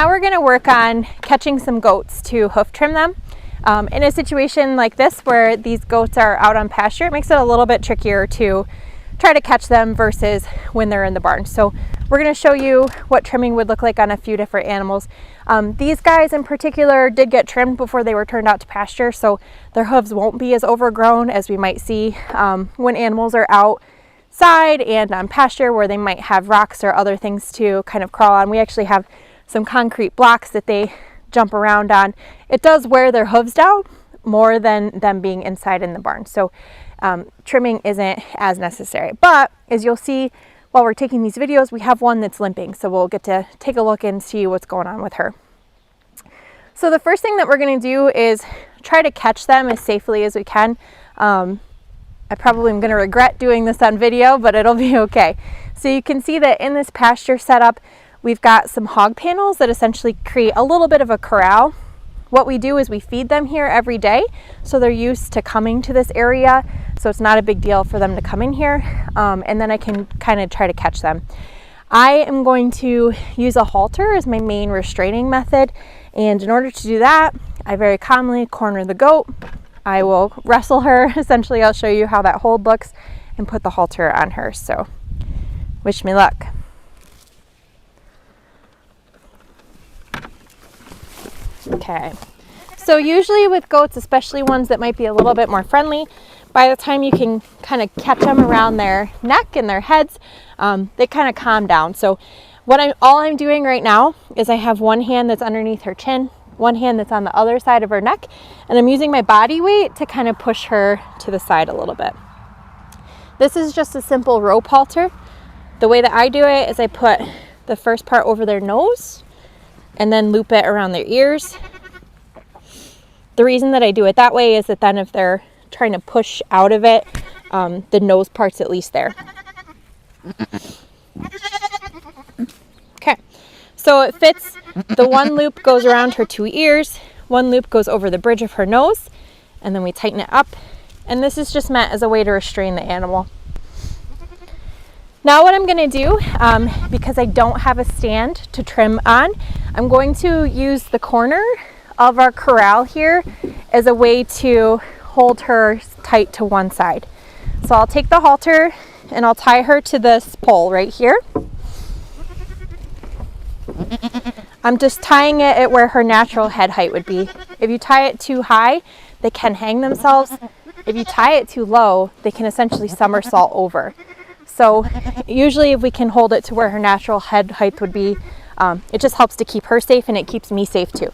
Now we're going to work on catching some goats to hoof trim them. In a situation like this where these goats are out on pasture, it makes it a little bit trickier to try to catch them versus when they're in the barn. So we're going to show you what trimming would look like on a few different animals. These guys in particular did get trimmed before they were turned out to pasture, so their hooves won't be as overgrown as we might see when animals are outside and on pasture where they might have rocks or other things to kind of crawl on. We actually have some concrete blocks that they jump around on. It does wear their hooves down more than them being inside in the barn. So trimming isn't as necessary. But as you'll see while we're taking these videos, we have one that's limping. So we'll get to take a look and see what's going on with her. So the first thing that we're going to do is try to catch them as safely as we can. I probably am going to regret doing this on video, but it'll be okay. So you can see that in this pasture setup, we've got some hog panels that essentially create a little bit of a corral. What we do is we feed them here every day, so they're used to coming to this area, so it's not a big deal for them to come in here, and then I can kind of try to catch them. I am going to use a halter as my main restraining method, and in order to do that, I very calmly corner the goat. I will wrestle her. Essentially, I'll show you how that hold looks and put the halter on her, so wish me luck. Okay, so usually with goats, especially ones that might be a little bit more friendly, by the time you can kind of catch them around their neck and their heads, they kind of calm down. So all I'm doing right now is I have one hand that's underneath her chin, one hand that's on the other side of her neck, and I'm using my body weight to kind of push her to the side a little bit. This is just a simple rope halter. The way that I do it is I put the first part over their nose and then loop it around their ears. The reason that I do it that way is that then if they're trying to push out of it, the nose part's at least there. Okay, so it fits. The one loop goes around her two ears, one loop goes over the bridge of her nose, and then we tighten it up. And this is just meant as a way to restrain the animal. Now what I'm going to do, because I don't have a stand to trim on, I'm going to use the corner of our corral here as a way to hold her tight to one side. So I'll take the halter and I'll tie her to this pole right here. I'm just tying it at where her natural head height would be. If you tie it too high, they can hang themselves. If you tie it too low, they can essentially somersault over. So usually if we can hold it to where her natural head height would be, it just helps to keep her safe and it keeps me safe too.